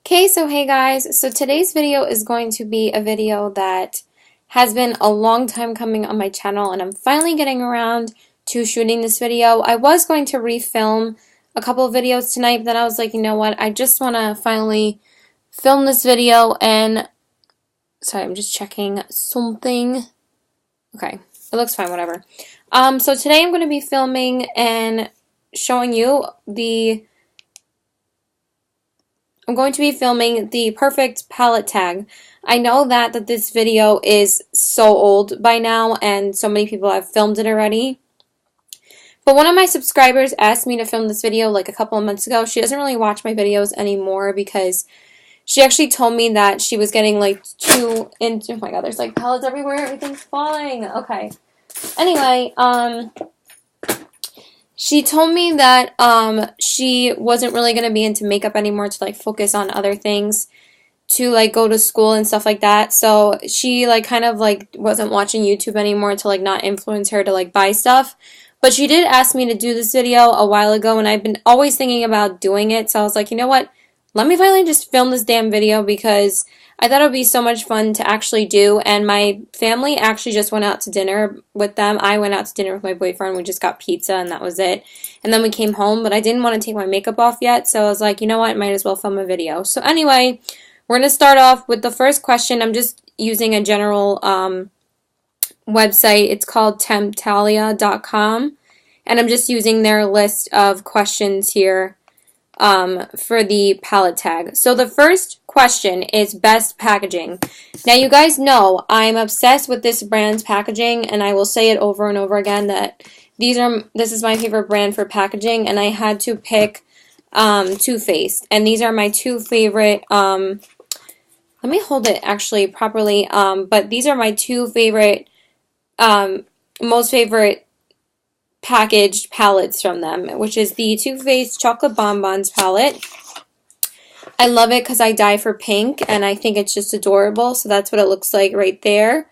Okay, so hey guys, so today's video is going to be a video that has been a long time coming on my channel, and I'm finally getting around to shooting this video. I was going to refilm a couple of videos tonight, but then I was like, you know what, I just want to finally film this video. And sorry, I'm just checking something. Okay, it looks fine, whatever. So today I'm going to be filming and showing you I'm going to be filming the perfect palette tag. I know that this video is so old by now and so many people have filmed it already. But one of my subscribers asked me to film this video like a couple of months ago. She doesn't really watch my videos anymore because she actually told me that she was getting like too into, oh my god, there's like palettes everywhere, everything's falling. Okay. Anyway, she told me that she wasn't really going to be into makeup anymore, to like focus on other things, to like go to school and stuff like that. So she like kind of like wasn't watching YouTube anymore to like not influence her to like buy stuff. But she did ask me to do this video a while ago, and I've been always thinking about doing it. So I was like, you know what? Let me finally just film this damn video because I thought it would be so much fun to actually do. And my family actually just went out to dinner with them. I went out to dinner with my boyfriend. We just got pizza and that was it. And then we came home, but I didn't want to take my makeup off yet. So I was like, you know what? Might as well film a video. So anyway, we're going to start off with the first question. I'm just using a general website. It's called Temptalia.com. And I'm just using their list of questions here for the palette tag. So the first question is best packaging. Now you guys know I'm obsessed with this brand's packaging, and I will say it over and over again that this is my favorite brand for packaging, and I had to pick Too Faced, and these are my two favorite. Let me hold it actually properly. But these are my two favorite, most favorite packaged palettes from them, which is the Too Faced Chocolate Bonbons palette. I love it because I die for pink and I think it's just adorable. So that's what it looks like right there.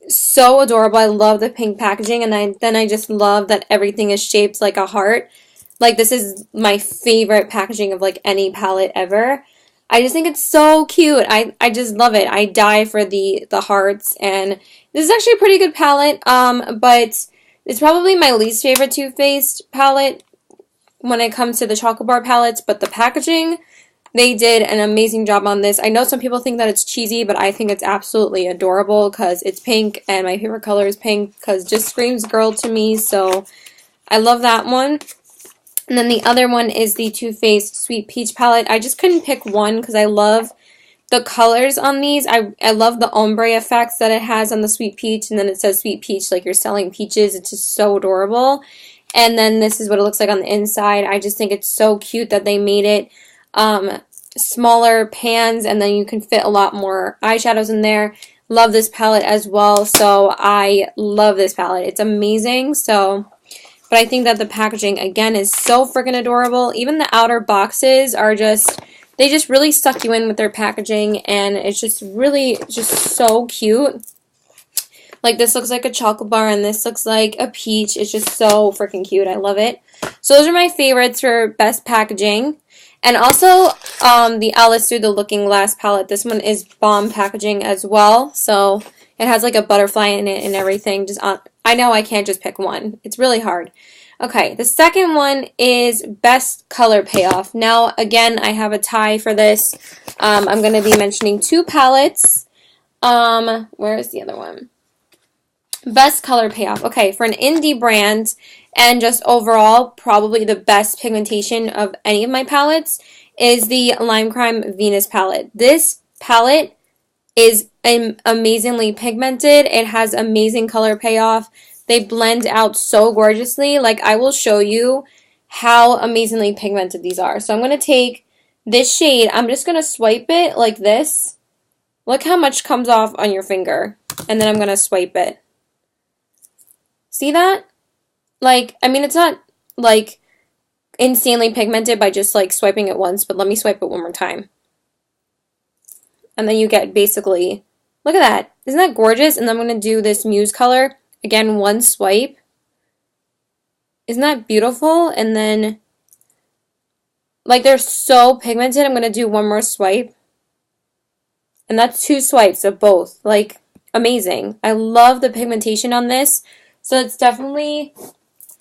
So adorable. I love the pink packaging, and I just love that everything is shaped like a heart. Like, this is my favorite packaging of like any palette ever. I just think it's so cute. I just love it. I die for the hearts, and this is actually a pretty good palette. But it's probably my least favorite Too Faced palette when it comes to the chocolate bar palettes, but the packaging, they did an amazing job on this. I know some people think that it's cheesy, but I think it's absolutely adorable because it's pink, and my favorite color is pink because it just screams girl to me, so I love that one. And then the other one is the Too Faced Sweet Peach palette. I just couldn't pick one because I love the colors on these. I love the ombre effects that it has on the Sweet Peach, and then it says Sweet Peach like you're selling peaches. It's just so adorable. And then this is what it looks like on the inside. I just think it's so cute that they made it smaller pans, and then you can fit a lot more eyeshadows in there. Love this palette as well. So I love this palette. It's amazing. So, but I think that the packaging again is so freaking adorable. Even the outer boxes are just, they just really suck you in with their packaging, and it's just really just so cute. Like, this looks like a chocolate bar, and this looks like a peach. It's just so freaking cute. I love it. So those are my favorites for best packaging. And also, the Alice Through the Looking Glass palette. This one is bomb packaging as well. So it has like a butterfly in it and everything. Just I know I can't just pick one. It's really hard. Okay, the second one is best color payoff. Now, again, I have a tie for this. I'm going to be mentioning two palettes. Where is the other one? Best color payoff. Okay, for an indie brand and just overall probably the best pigmentation of any of my palettes is the Lime Crime Venus palette. This palette is amazingly pigmented. It has amazing color payoff. They blend out so gorgeously. Like, I will show you how amazingly pigmented these are. So I'm going to take this shade. I'm just going to swipe it like this. Look how much comes off on your finger. And then I'm going to swipe it. See that? Like, I mean, it's not like insanely pigmented by just like swiping it once, but let me swipe it one more time. And then you get basically, look at that. Isn't that gorgeous? And then I'm going to do this Muse color. Again, one swipe. Isn't that beautiful? And then Like, they're so pigmented. I'm going to do one more swipe. And that's 2 swipes of both. Like, amazing. I love the pigmentation on this. So it's definitely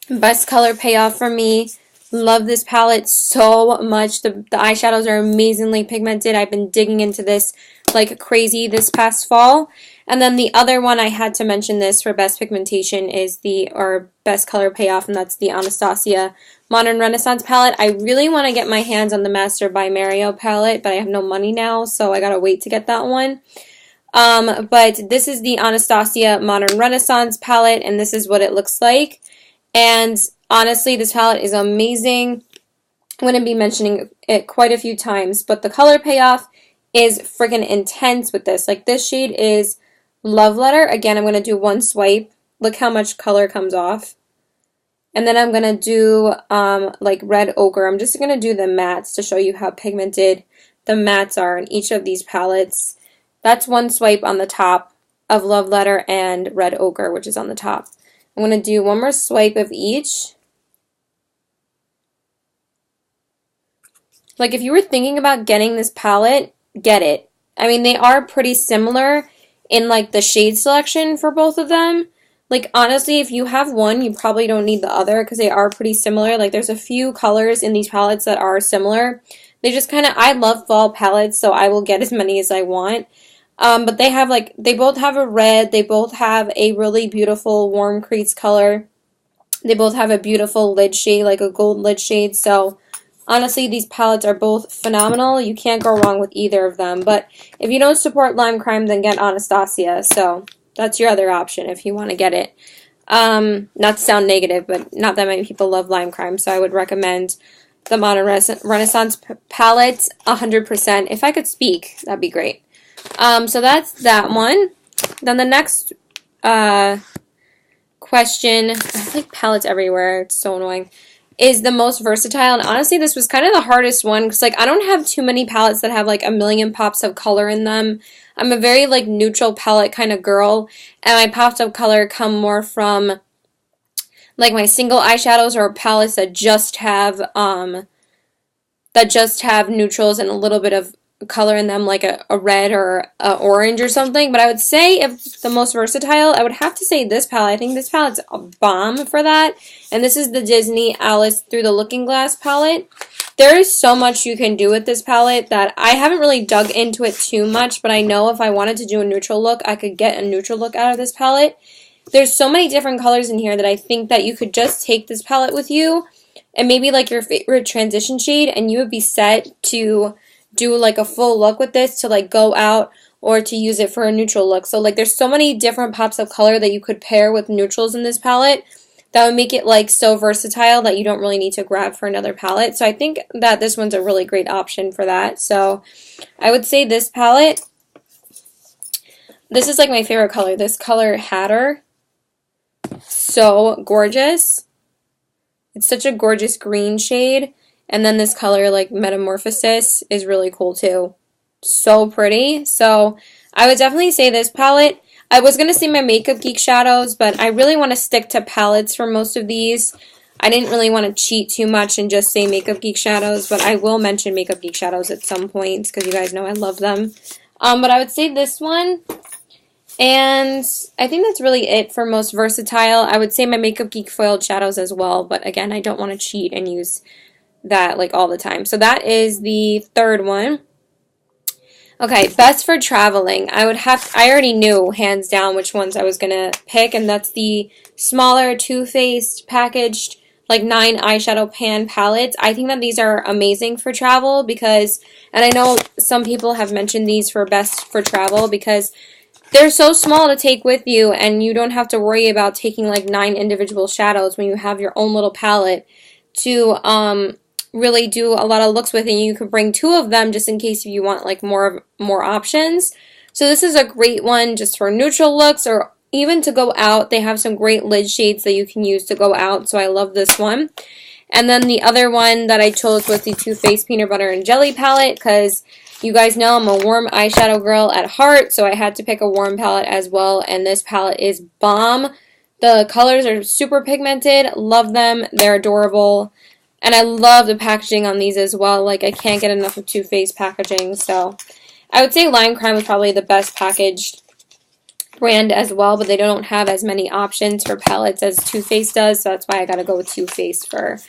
best color payoff for me. Love this palette so much. The eyeshadows are amazingly pigmented. I've been digging into this like crazy this past fall. And then the other one I had to mention this for best pigmentation is or best color payoff, and that's the Anastasia Modern Renaissance palette. I really want to get my hands on the Master by Mario palette, but I have no money now, so I gotta wait to get that one. But this is the Anastasia Modern Renaissance palette, and this is what it looks like. And honestly, this palette is amazing. I'm going to be mentioning it quite a few times, but the color payoff is freaking intense with this. Like, this shade is Love Letter. Again, I'm going to do one swipe. Look how much color comes off. And then I'm going to do like Red Ochre. I'm just going to do the mattes to show you how pigmented the mattes are in each of these palettes. That's one swipe on the top of Love Letter and Red Ochre, which is on the top. I'm going to do one more swipe of each. Like, if you were thinking about getting this palette, get it. I mean, they are pretty similar in like the shade selection for both of them. Like, honestly, if you have one, you probably don't need the other because they are pretty similar. Like, there's a few colors in these palettes that are similar. They just kind of, I love fall palettes, so I will get as many as I want. But they have like, they both have a red, they both have a really beautiful warm crease color. They both have a beautiful lid shade, like a gold lid shade. So honestly, these palettes are both phenomenal. You can't go wrong with either of them. But if you don't support Lime Crime, then get Anastasia. So that's your other option if you want to get it. Not to sound negative, but not that many people love Lime Crime, so I would recommend the Modern Renaissance palette 100%. If I could speak, that'd be great. So that's that one. Then the next question, I have like palettes everywhere, it's so annoying, is the most versatile. And honestly, this was kind of the hardest one because like I don't have too many palettes that have like a million pops of color in them. I'm a very like neutral palette kind of girl, and my pops of color come more from like my single eyeshadows or palettes that just have neutrals and a little bit of color in them, like a red or a orange or something. But I would say if the most versatile, I would have to say this palette. I think this palette's a bomb for that. And this is the Disney Alice Through the Looking Glass palette. There is so much you can do with this palette that I haven't really dug into it too much, but I know if I wanted to do a neutral look, I could get a neutral look out of this palette. There's so many different colors in here that I think that you could just take this palette with you and maybe like your favorite transition shade, and you would be set to do like a full look with this to like go out or to use it for a neutral look. So like there's so many different pops of color that you could pair with neutrals in this palette that would make it like so versatile that you don't really need to grab for another palette. So I think that this one's a really great option for that. So I would say this palette, this is like my favorite color, this color Hatter. So gorgeous. It's such a gorgeous green shade. And then this color, like Metamorphosis, is really cool too. So pretty. So I would definitely say this palette. I was going to say my Makeup Geek shadows, but I really want to stick to palettes for most of these. I didn't really want to cheat too much and just say Makeup Geek shadows, but I will mention Makeup Geek shadows at some point because you guys know I love them. But I would say this one. And I think that's really it for most versatile. I would say my Makeup Geek foiled shadows as well, but again, I don't want to cheat and use that like all the time. So that is the third one. Okay, best for traveling. I already knew hands down which ones I was gonna pick, and that's the smaller Too Faced packaged like 9 eyeshadow pan palettes. I think that these are amazing for travel because, and I know some people have mentioned these for best for travel because they're so small to take with you, and you don't have to worry about taking like 9 individual shadows when you have your own little palette to really do a lot of looks with, and you could bring 2 of them just in case you want like more options. So this is a great one just for neutral looks or even to go out. They have some great lid shades that you can use to go out, so I love this one. And then the other one that I chose was the Too Faced Peanut Butter and Jelly palette because you guys know I'm a warm eyeshadow girl at heart, so I had to pick a warm palette as well, and this palette is bomb. The colors are super pigmented, love them, they're adorable. And I love the packaging on these as well. Like, I can't get enough of Too Faced packaging. So, I would say Lime Crime is probably the best packaged brand as well, but they don't have as many options for palettes as Too Faced does. So, that's why I gotta go with Too Faced for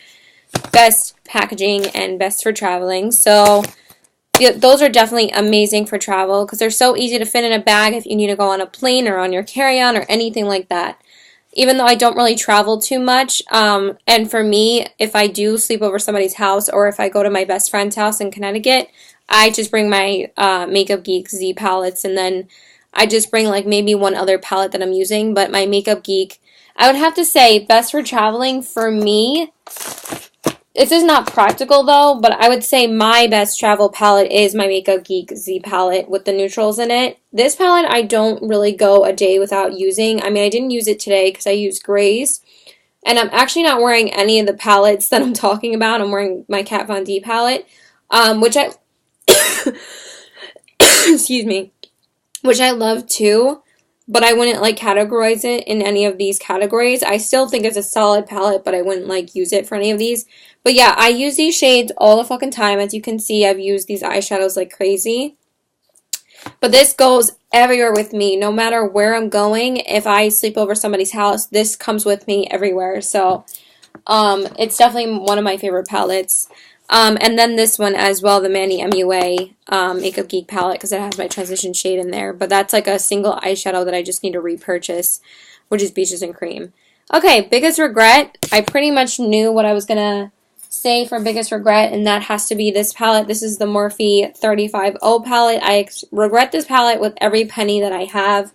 best packaging and best for traveling. So, those are definitely amazing for travel because they're so easy to fit in a bag if you need to go on a plane or on your carry-on or anything like that. Even though I don't really travel too much, and for me, if I do sleep over somebody's house or if I go to my best friend's house in Connecticut, I just bring my Makeup Geek Z palettes, and then I just bring like maybe one other palette that I'm using, but my Makeup Geek, I would have to say best for traveling for me. This is not practical though, but I would say my best travel palette is my Makeup Geek Z palette with the neutrals in it. This palette I don't really go a day without using. I mean, I didn't use it today because I used grays. And I'm actually not wearing any of the palettes that I'm talking about. I'm wearing my Kat Von D palette, which I, excuse me, which I love too. But I wouldn't like categorize it in any of these categories. I still think it's a solid palette, but I wouldn't like use it for any of these. But yeah, I use these shades all the fucking time. As you can see, I've used these eyeshadows like crazy. But this goes everywhere with me, no matter where I'm going. If I sleep over somebody's house, this comes with me everywhere. So, it's definitely one of my favorite palettes. And then this one as well, the Manny MUA Makeup Geek palette, because it has my transition shade in there. But that's like a single eyeshadow that I just need to repurchase, which is Beaches and Cream. Okay, biggest regret. I pretty much knew what I was going to say for biggest regret, and that has to be this palette. This is the Morphe 350 palette. I regret this palette with every penny that I have.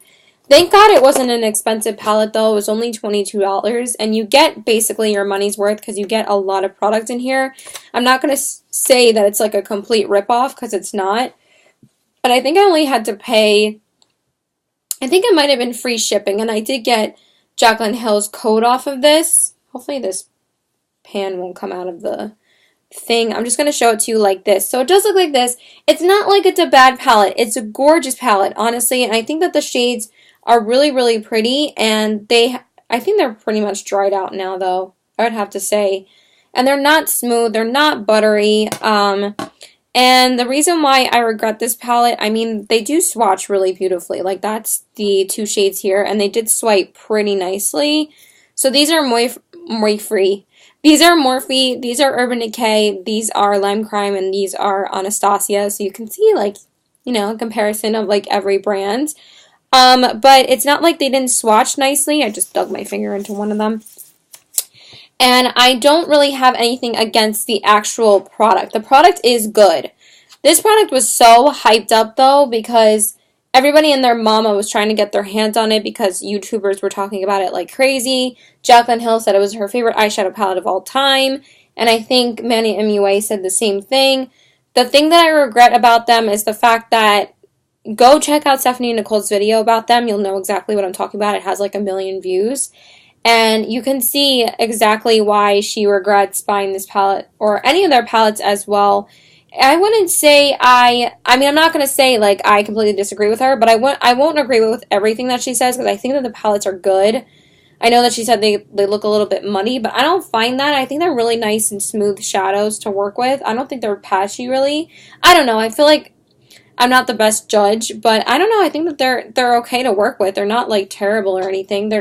Thank God it wasn't an expensive palette though. It was only $22, and you get basically your money's worth because you get a lot of product in here. I'm not going to say that it's like a complete ripoff because it's not, but I think I only had to pay, I think it might have been free shipping, and I did get Jaclyn Hill's code off of this. Hopefully this pan won't come out of the thing. I'm just going to show it to you like this. So it does look like this. It's not like it's a bad palette. It's a gorgeous palette, honestly, and I think that the shades are really, really pretty, and I think they're pretty much dried out now, though, I would have to say. And they're not smooth, they're not buttery, and the reason why I regret this palette, I mean, they do swatch really beautifully. Like, that's the two shades here, and they did swipe pretty nicely. So these are Morphe. These are Morphe, these are Urban Decay, these are Lime Crime, and these are Anastasia. So you can see, like, you know, a comparison of, like, every brand. But it's not like they didn't swatch nicely. I just dug my finger into one of them. And I don't really have anything against the actual product. The product is good. This product was so hyped up, though, because everybody and their mama was trying to get their hands on it because YouTubers were talking about it like crazy. Jaclyn Hill said it was her favorite eyeshadow palette of all time. And I think Manny MUA said the same thing. The thing that I regret about them is the fact that go check out Stephanie Nicole's video about them. You'll know exactly what I'm talking about. It has like 1 million views. And you can see exactly why she regrets buying this palette or any of their palettes as well. I wouldn't say I mean, I'm not going to say like I completely disagree with her, but I won't agree with everything that she says because I think that the palettes are good. I know that she said they look a little bit muddy, but I don't find that. I think they're really nice and smooth shadows to work with. I don't think they're patchy really. I don't know. I feel like I'm not the best judge, but I don't know. I think that they're okay to work with. They're not like terrible or anything.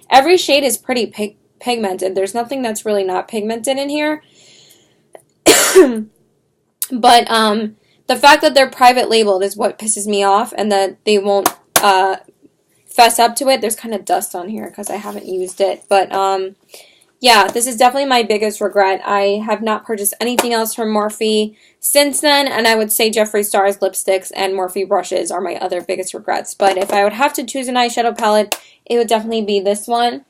Every shade is pretty pigmented. There's nothing that's really not pigmented in here. But the fact that they're private labeled is what pisses me off, and that they won't fess up to it. There's kind of dust on here because I haven't used it, but yeah, this is definitely my biggest regret. I have not purchased anything else from Morphe since then, and I would say Jeffree Star's lipsticks and Morphe brushes are my other biggest regrets. But if I would have to choose an eyeshadow palette, it would definitely be this one.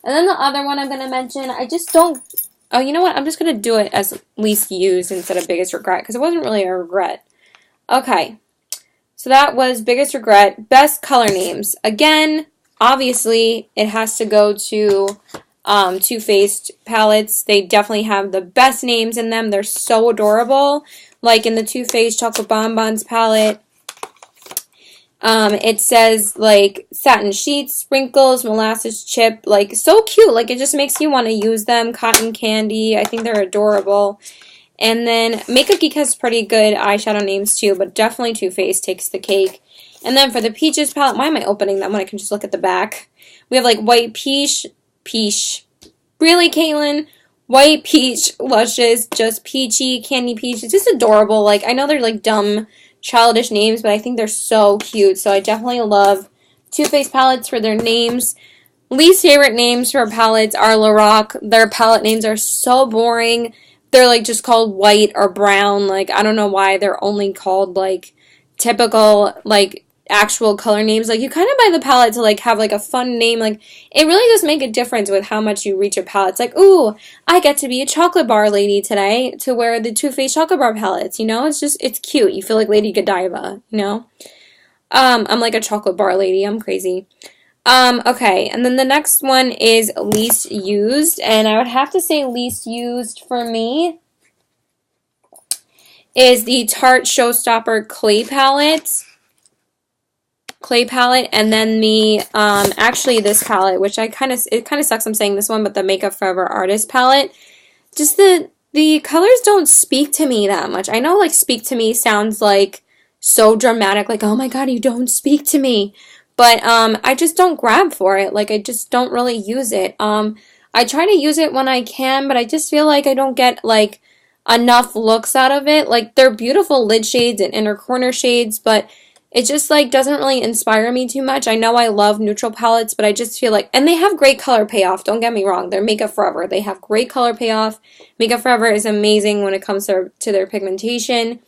And then the other one I'm going to mention, I just don't... Oh, you know what? I'm just going to do it as least used instead of biggest regret, because it wasn't really a regret. Okay, so that was biggest regret. Best color names. Again, obviously, it has to go to... Too Faced palettes. They definitely have the best names in them. They're so adorable. Like in the Too Faced Chocolate Bonbons palette. It says like satin sheets, sprinkles, molasses chip, like so cute. Like it just makes you want to use them. Cotton candy, I think they're adorable. And then Makeup Geek has pretty good eyeshadow names too, but definitely Too Faced takes the cake. And then for the Peaches palette, why am I opening them when I can just look at the back? We have like White Peach, really, Caitlin? White Peach, Luscious, Just Peachy, Candy Peach. It's just adorable. Like, I know they're like dumb, childish names, but I think they're so cute. So I definitely love Too Faced palettes for their names. Least favorite names for palettes are Lorac. Their palette names are so boring. They're like just called white or brown. Like, I don't know why they're only called like typical, like, actual color names. Like, you kind of buy the palette to like have like a fun name. Like, it really does make a difference with how much you reach a palette. It's like, ooh, I get to be a chocolate bar lady today to wear the Too Faced chocolate bar palettes, you know? It's just, it's cute. You feel like Lady Godiva, you know? I'm like a chocolate bar lady. I'm crazy. Okay, and then the next one is least used, and I would have to say least used for me is the Tarte Showstopper clay palette, and then the actually this palette, which it kind of sucks I'm saying this one, but the Makeup Forever Artist palette. Just the colors don't speak to me that much. I know like speak to me sounds like so dramatic, like oh my god, you don't speak to me. But I just don't grab for it. Like I just don't really use it. I try to use it when I can, but I just feel like I don't get like enough looks out of it. Like they're beautiful lid shades and inner corner shades, but it just like doesn't really inspire me too much. I know I love neutral palettes, but I just feel like, and they have great color payoff, don't get me wrong. They're Makeup Forever. They have great color payoff. Makeup Forever is amazing when it comes to their pigmentation.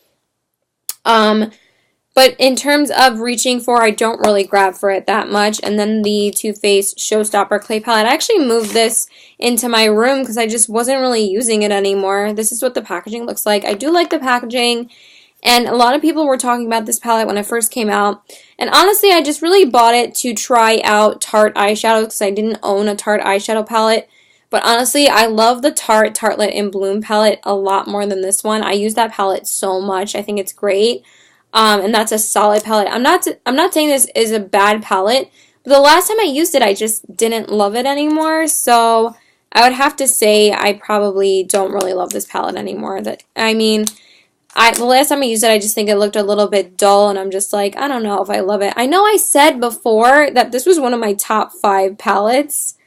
But in terms of reaching for, I don't really grab for it that much. And then the Too Faced Showstopper Clay Palette. I actually moved this into my room because I just wasn't really using it anymore. This is what the packaging looks like. I do like the packaging. And a lot of people were talking about this palette when it first came out. And honestly, I just really bought it to try out Tarte eyeshadows because I didn't own a Tarte eyeshadow palette. But honestly, I love the Tarte Tartelette in Bloom palette a lot more than this one. I use that palette so much. I think it's great. And that's a solid palette. I'm not saying this is a bad palette, but the last time I used it, I just didn't love it anymore. So I would have to say I probably don't really love this palette anymore. The last time I used it, I just think it looked a little bit dull, and I'm just like, I don't know if I love it. I know I said before that this was one of my top 5 palettes,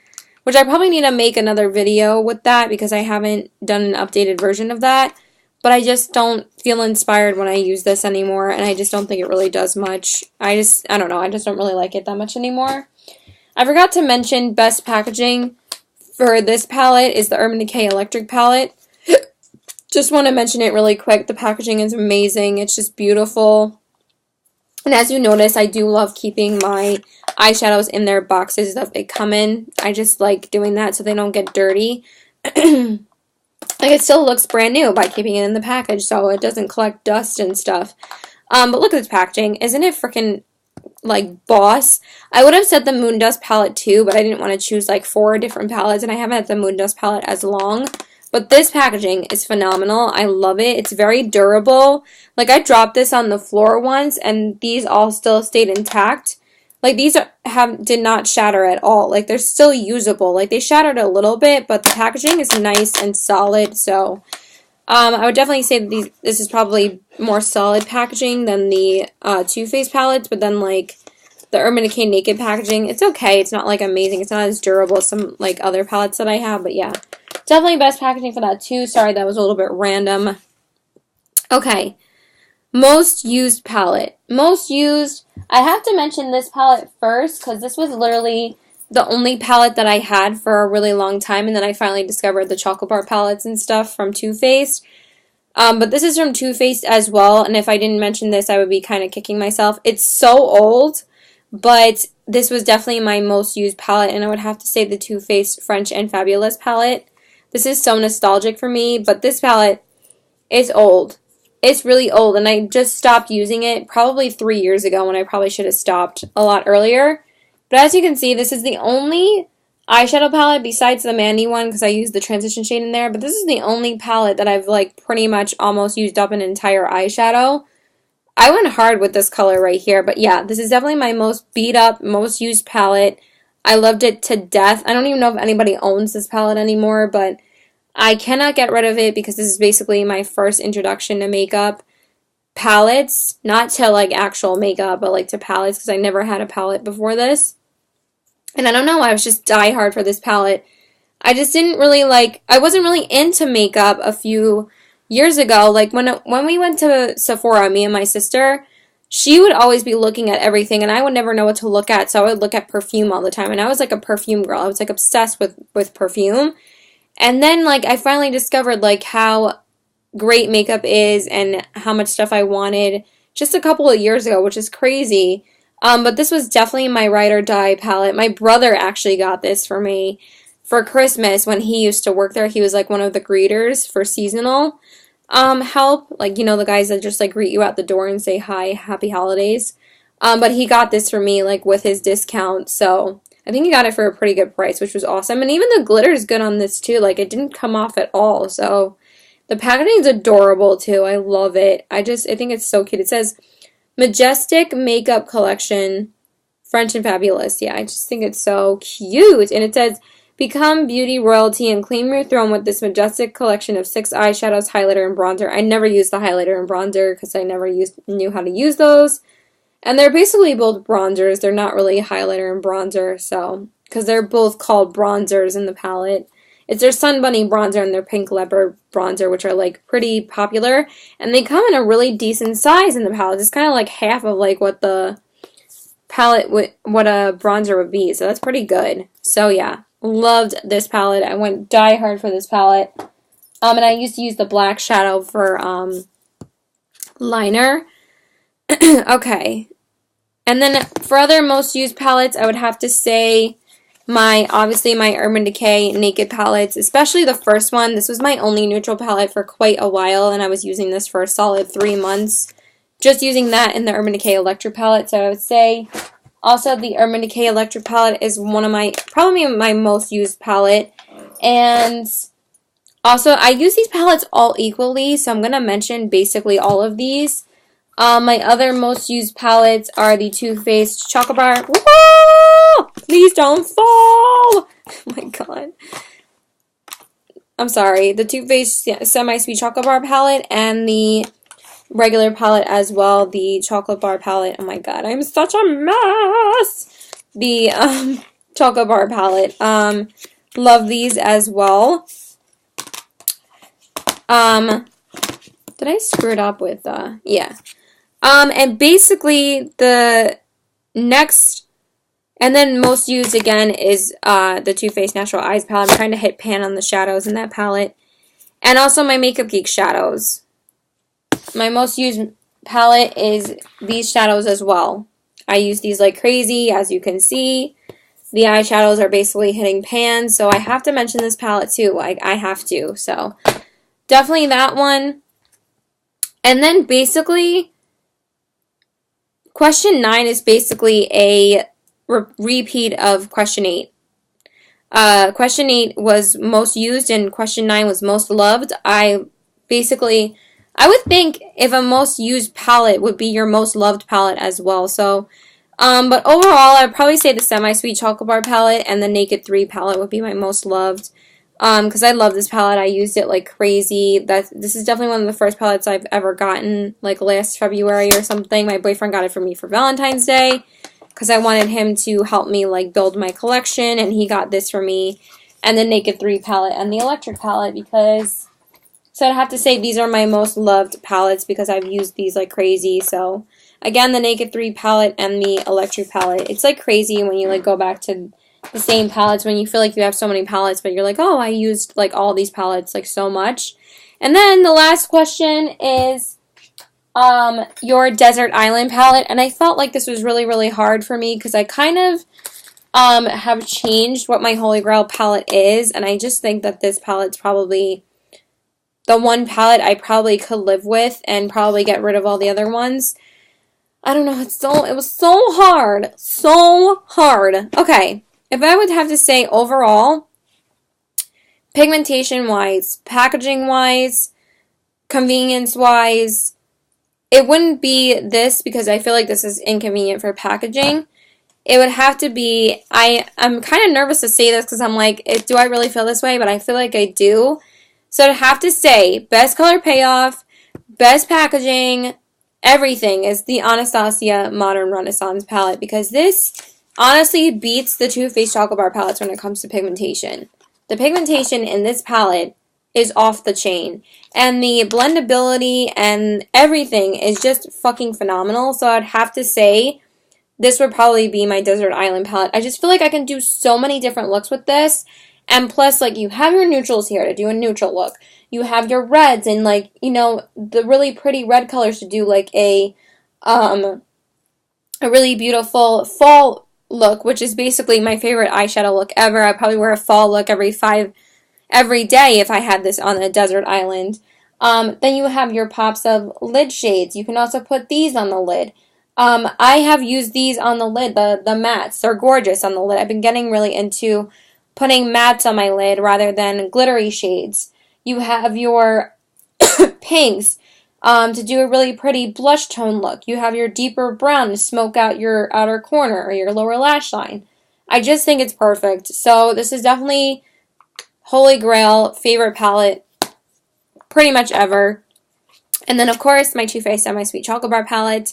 which I probably need to make another video with that because I haven't done an updated version of that. But I just don't feel inspired when I use this anymore, and I just don't think it really does much. I don't know, I just don't really like it that much anymore. I forgot to mention best packaging for this palette is the Urban Decay Electric palette. Just want to mention it really quick. The packaging is amazing. It's just beautiful. And as you notice, I do love keeping my eyeshadows in their boxes that they come in. I just like doing that so they don't get dirty. Like, it still looks brand new by keeping it in the package, so it doesn't collect dust and stuff. But look at this packaging. Isn't it freaking, like, boss? I would have said the Moon Dust palette, too, but I didn't want to choose, like, 4 different palettes, and I haven't had the Moon Dust palette as long. But this packaging is phenomenal. I love it. It's very durable. Like, I dropped this on the floor once, and these all still stayed intact. Like, these did not shatter at all. Like, they're still usable. Like, they shattered a little bit, but the packaging is nice and solid. So, I would definitely say that this is probably more solid packaging than the Too Faced palettes. But then, like, the Urban Decay Naked packaging, it's okay. It's not, like, amazing. It's not as durable as some, like, other palettes that I have. But, yeah, definitely best packaging for that, too. Sorry, that was a little bit random. Okay. Most used palette. Most used, I have to mention this palette first because this was literally the only palette that I had for a really long time, and then I finally discovered the chocolate bar palettes and stuff from Too Faced. But this is from Too Faced as well, and if I didn't mention this, I would be kind of kicking myself. It's so old, but this was definitely my most used palette, and I would have to say the Too Faced French and Fabulous palette. This is so nostalgic for me, but this palette is old. It's really old, and I just stopped using it probably 3 years ago when I probably should have stopped a lot earlier. But as you can see, this is the only eyeshadow palette besides the Mandy one because I used the transition shade in there. But this is the only palette that I've like pretty much almost used up an entire eyeshadow. I went hard with this color right here, but yeah, this is definitely my most beat up, most used palette. I loved it to death. I don't even know if anybody owns this palette anymore, but I cannot get rid of it because this is basically my first introduction to makeup palettes, not to like actual makeup, but like to palettes because I never had a palette before this. And I don't know, I was just die hard for this palette. I just didn't really like, I wasn't really into makeup a few years ago. Like when we went to Sephora, me and my sister, she would always be looking at everything and I would never know what to look at. So I would look at perfume all the time. And I was like a perfume girl. I was like obsessed with perfume. And then like I finally discovered like how great makeup is and how much stuff I wanted just a couple of years ago, which is crazy. But this was definitely my ride or die palette. My brother actually got this for me for Christmas when he used to work there. He was like one of the greeters for seasonal help. Like, you know, the guys that just like greet you at the door and say hi, happy holidays. But he got this for me like with his discount. So I think he got it for a pretty good price, which was awesome. And even the glitter is good on this too. Like it didn't come off at all. So the packaging is adorable too. I love it. I think it's so cute. It says Majestic Makeup Collection, French and Fabulous. Yeah, I just think it's so cute. And it says, become beauty royalty and claim your throne with this majestic collection of 6 eyeshadows, highlighter, and bronzer. I never used the highlighter and bronzer because I never knew how to use those. And they're basically both bronzers. They're not really highlighter and bronzer, so because they're both called bronzers in the palette. It's their Sun Bunny bronzer and their Pink Leopard bronzer, which are like pretty popular. And they come in a really decent size in the palette. It's kind of like half of like what the palette what a bronzer would be. So that's pretty good. So yeah, loved this palette. I went die hard for this palette. And I used to use the black shadow for liner. Okay. And then for other most used palettes, I would have to say obviously my Urban Decay Naked palettes, especially the first one. This was my only neutral palette for quite a while, and I was using this for a solid 3 months. Just using that in the Urban Decay Electric palette, so I would say also the Urban Decay Electric palette is probably my most used palette. And also, I use these palettes all equally, so I'm going to mention basically all of these. My other most used palettes are the Too Faced Chocolate Bar. Whoa! Please don't fall! Oh my god. I'm sorry. The Too Faced Semi-Sweet Chocolate Bar palette and the regular palette as well. The Chocolate Bar palette. Oh my god, I'm such a mess! The Chocolate Bar palette. Love these as well. Did I screw it up with, yeah. And basically the next and then most used again is the Too Faced Natural Eyes palette. I'm trying to hit pan on the shadows in that palette. And also my Makeup Geek shadows. My most used palette is these shadows as well. I use these like crazy, as you can see. The eyeshadows are basically hitting pan, so I have to mention this palette too. I have to, so definitely that one. And then basically question 9 is basically a repeat of question 8. Question 8 was most used and question 9 was most loved. I would think if a most used palette would be your most loved palette as well. So, but overall, I'd probably say the Semi-Sweet Chocolate Bar palette and the Naked 3 palette would be my most loved. Because I love this palette. I used it like crazy. This is definitely one of the first palettes I've ever gotten, like last February or something. My boyfriend got it for me for Valentine's Day because I wanted him to help me like build my collection, and he got this for me. And the Naked 3 palette and the Electric palette so I'd have to say these are my most loved palettes because I've used these like crazy. So again, the Naked 3 palette and the Electric palette. It's like crazy when you like go back to the same palettes when you feel like you have so many palettes, but you're like, oh, I used like all these palettes like so much. And then the last question is your Desert Island palette, and I felt like this was really, really hard for me because I kind of have changed what my Holy Grail palette is, and I just think that this palette's probably the one palette I probably could live with and probably get rid of all the other ones. I don't know, it was so hard. So hard. Okay. If I would have to say overall, pigmentation-wise, packaging-wise, convenience-wise, it wouldn't be this because I feel like this is inconvenient for packaging. It would have to be, I'm kind of nervous to say this because I'm like, do I really feel this way? But I feel like I do. So I'd have to say, best color payoff, best packaging, everything is the Anastasia Modern Renaissance palette because this honestly beats the Too Faced Chocolate Bar palettes when it comes to pigmentation. The pigmentation in this palette is off the chain. And the blendability and everything is just fucking phenomenal. So I'd have to say this would probably be my Desert Island palette. I just feel like I can do so many different looks with this. And plus, like, you have your neutrals here to do a neutral look. You have your reds and, like, you know, the really pretty red colors to do, like, a really beautiful fall look, which is basically my favorite eyeshadow look ever. I probably wear a fall look every day if I had this on a desert island. Then you have your pops of lid shades. You can also put these on the lid. I have used these on the lid, the mattes. They're gorgeous on the lid. I've been getting really into putting mattes on my lid rather than glittery shades. You have your pinks to do a really pretty blush tone look. You have your deeper brown to smoke out your outer corner or your lower lash line. I just think it's perfect. So this is definitely Holy Grail favorite palette pretty much ever. And then of course my Too Faced Semi-Sweet Chocolate Bar palette.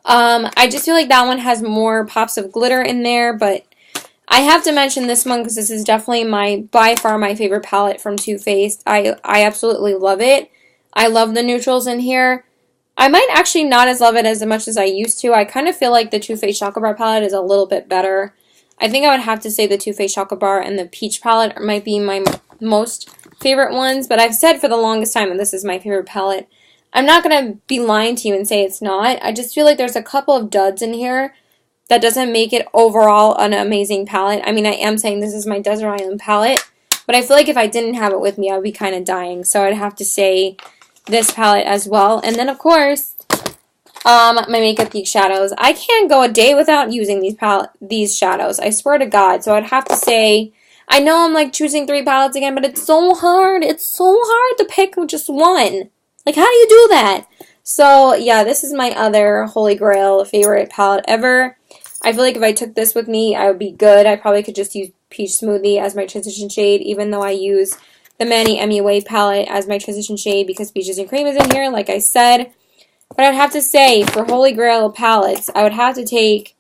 I just feel like that one has more pops of glitter in there, but I have to mention this one because this is definitely by far my favorite palette from Too Faced. I absolutely love it. I love the neutrals in here. I might actually not love it as much as I used to. I kind of feel like the Too Faced Chocolate Bar palette is a little bit better. I think I would have to say the Too Faced Chocolate Bar and the Peach palette might be my most favorite ones, but I've said for the longest time that this is my favorite palette. I'm not going to be lying to you and say it's not. I just feel like there's a couple of duds in here that doesn't make it overall an amazing palette. I mean, I am saying this is my Desert Island palette, but I feel like if I didn't have it with me, I would be kind of dying. So I'd have to say this palette as well. And then, of course, my Makeup Geek shadows. I can't go a day without using these shadows. I swear to God. So I'd have to say, I know I'm like choosing 3 palettes again, but it's so hard. It's so hard to pick just one. Like, how do you do that? So, yeah, this is my other Holy Grail favorite palette ever. I feel like if I took this with me, I would be good. I probably could just use Peach Smoothie as my transition shade, even though I use the Manny MUA palette as my transition shade because Peaches and Cream is in here, like I said. But I'd have to say, for Holy Grail palettes, I would have to take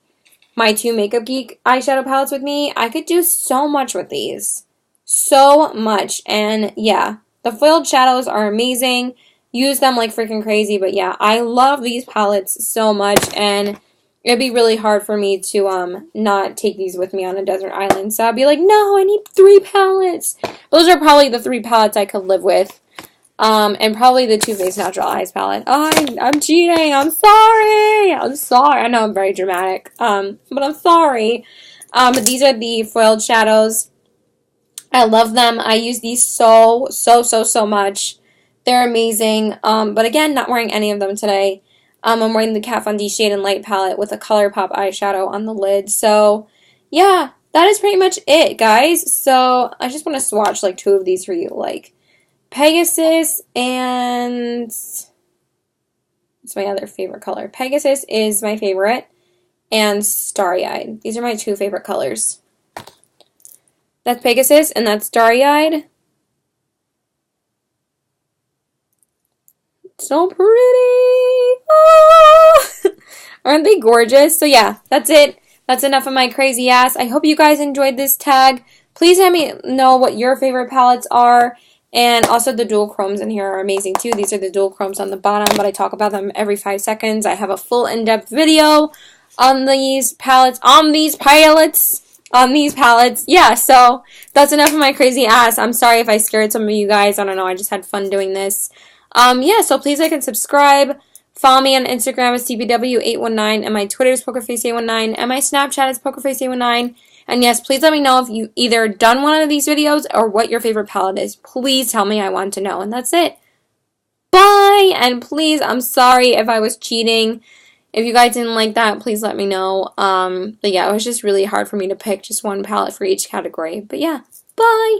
my 2 Makeup Geek eyeshadow palettes with me. I could do so much with these. So much. And, yeah, the foiled shadows are amazing. Use them like freaking crazy. But, yeah, I love these palettes so much. And it'd be really hard for me to not take these with me on a desert island. So I'd be like, no, I need 3 palettes. Those are probably the 3 palettes I could live with. And probably the Too Faced Natural Eyes palette. Oh, I'm cheating. I'm sorry. I'm sorry. I know I'm very dramatic. But I'm sorry. But these are the foiled shadows. I love them. I use these so much. They're amazing. But again, not wearing any of them today. I'm wearing the Kat Von D Shade and Light palette with a ColourPop eyeshadow on the lid. So, yeah, that is pretty much it, guys. So, I just want to swatch, like, 2 of these for you. Like, Pegasus and... what's my other favorite color? Pegasus is my favorite. And Starry Eyed. These are my 2 favorite colors. That's Pegasus and that's Starry Eyed. So pretty. Oh! Aren't they gorgeous? So yeah, that's it. That's enough of my crazy ass. I hope you guys enjoyed this tag. Please let me know what your favorite palettes are. And also the dual chromes in here are amazing too. These are the dual chromes on the bottom, but I talk about them every 5 seconds. I have a full in-depth video on these palettes. Yeah, so that's enough of my crazy ass. I'm sorry if I scared some of you guys. I don't know. I just had fun doing this. Yeah, so please like and subscribe. Follow me on Instagram as TBW819, and my Twitter is PokerFace819, and my Snapchat is PokerFace819. And yes, please let me know if you either done one of these videos or what your favorite palette is. Please tell me. I want to know. And that's it. Bye! And please, I'm sorry if I was cheating. If you guys didn't like that, please let me know. But yeah, it was just really hard for me to pick just one palette for each category. But yeah, bye!